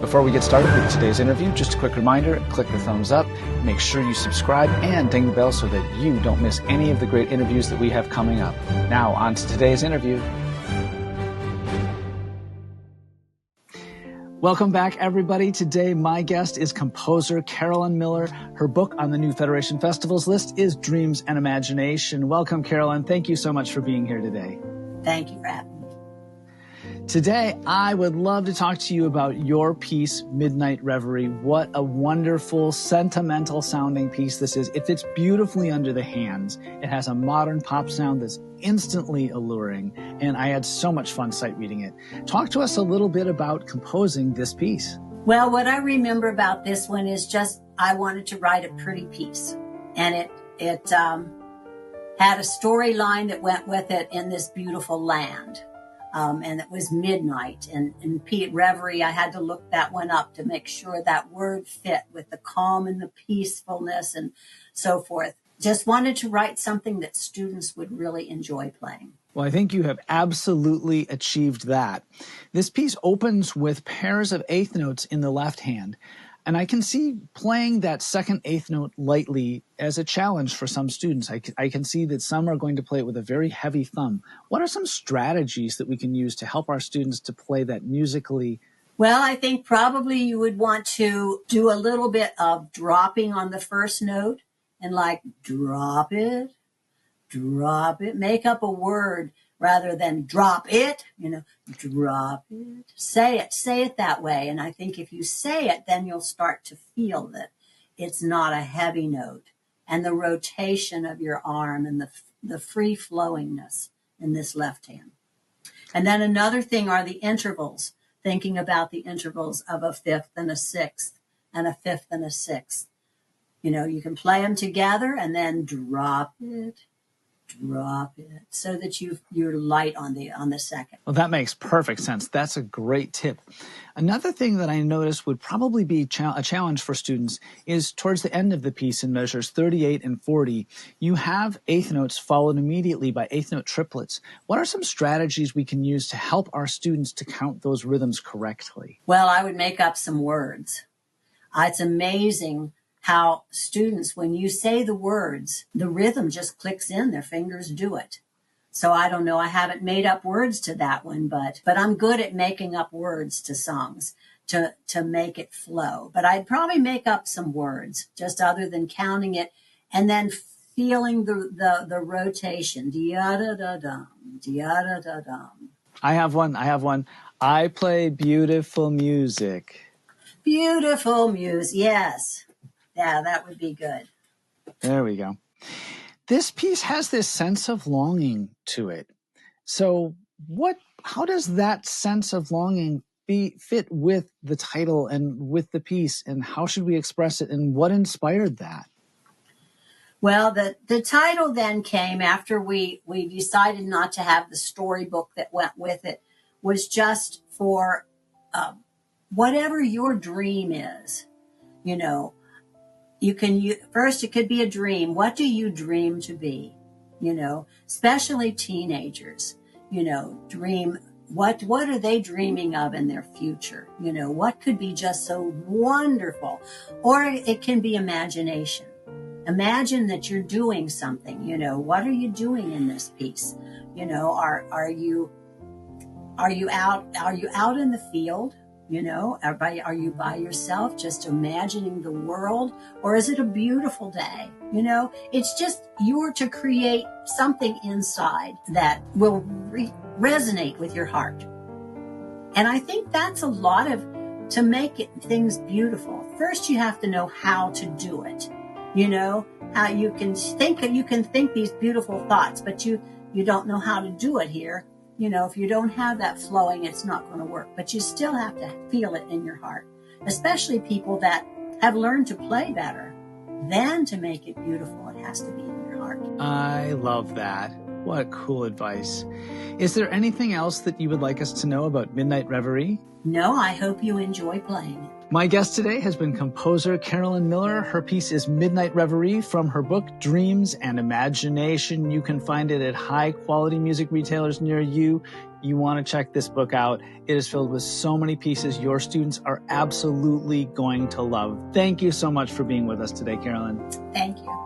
Before we get started with today's interview, just a quick reminder, click the thumbs up, make sure you subscribe, and ding the bell so that you don't miss any of the great interviews that we have coming up. Now, on to today's interview. Welcome back, everybody. Today, my guest is composer Carolyn Miller. Her book on the new Federation Festivals list is Dreams and Imagination. Welcome, Carolyn. Thank you so much for being here today. Thank you for having me. Today, I would love to talk to you about your piece, Midnight Reverie. What a wonderful, sentimental sounding piece this is. It fits beautifully under the hands. It has a modern pop sound that's instantly alluring, and I had so much fun sight reading it. Talk to us a little bit about composing this piece. Well, what I remember about this one is just I wanted to write a pretty piece, and it had a storyline that went with it in this beautiful land. And it was midnight, and Reverie, I had to look that one up to make sure that word fit with the calm and the peacefulness and so forth. Just wanted to write something that students would really enjoy playing. Well, I think you have absolutely achieved that. This piece opens with pairs of eighth notes in the left hand. And I can see playing that second eighth note lightly as a challenge for some students. I can see that some are going to play it with a very heavy thumb. What are some strategies that we can use to help our students to play that musically? Well, I think probably you would want to do a little bit of dropping on the first note and like drop it, make up a word rather than drop it, drop it, say it that way. And I think if you say it, then you'll start to feel that it's not a heavy note, and the rotation of your arm and the free flowingness in this left hand. And then another thing are the intervals, thinking about the intervals of a fifth and a sixth and a fifth and a sixth. You can play them together and then drop it, so that you're light on the second. Well, that makes perfect sense. That's a great tip. Another thing that I noticed would probably be a challenge for students is towards the end of the piece in measures 38 and 40, you have eighth notes followed immediately by eighth note triplets. What are some strategies we can use to help our students to count those rhythms correctly? Well, I would make up some words. It's amazing how students, when you say the words, the rhythm just clicks in, their fingers do it. So I don't know, I haven't made up words to that one, but I'm good at making up words to songs to make it flow. But I'd probably make up some words, just other than counting it, and then feeling the rotation. Dia-da-da-dum, dia-da-da-dum. I have one. I play beautiful music. Beautiful music, yes. Yeah, that would be good. There we go. This piece has this sense of longing to it. So how does that sense of longing fit with the title and with the piece, and how should we express it, and what inspired that? Well, the title then came after we decided not to have the storybook that went with it, was just for whatever your dream is, first, it could be a dream. What do you dream to be? Especially teenagers, dream. What are they dreaming of in their future? What could be just so wonderful? Or it can be imagination. Imagine that you're doing something, what are you doing in this piece? Are you out in the field? Are you by yourself just imagining the world? Or is it a beautiful day? It's just you're to create something inside that will resonate with your heart. And I think that's a lot to make things beautiful. First, you have to know how to do it. How you can think these beautiful thoughts, but you don't know how to do it here. If you don't have that flowing, it's not going to work. But you still have to feel it in your heart, especially people that have learned to play better. Then to make it beautiful, it has to be in your heart. I love that. What cool advice. Is there anything else that you would like us to know about Midnight Reverie? No, I hope you enjoy playing it. My guest today has been composer Carolyn Miller. Her piece is Midnight Reverie from her book Dreams and Imagination. You can find it at high-quality music retailers near you. You want to check this book out. It is filled with so many pieces your students are absolutely going to love. Thank you so much for being with us today, Carolyn. Thank you.